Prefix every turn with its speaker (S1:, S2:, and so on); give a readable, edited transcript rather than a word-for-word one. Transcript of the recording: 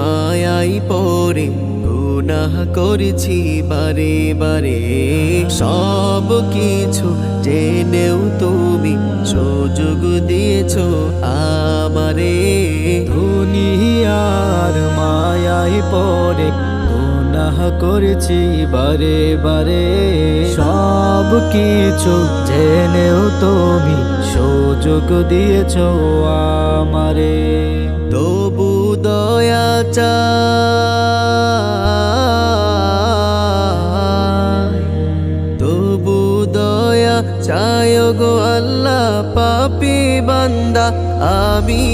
S1: মায়াই পড়ে গুনাহ করেছি বারে বারে। সব কিছু জেনেও তুমি সুযোগ দিয়েছো আমারে।
S2: দুনিয়ার মায়াই পড়ে গুনাহ করেছি বারে বারে। সব কিছু জেনেও তুমি সুযোগ দিয়েছো আমারে।
S1: তবু দয়া চাই, তবু দয়া চাই গো আল্লাহ। পাপী বান্দা আমি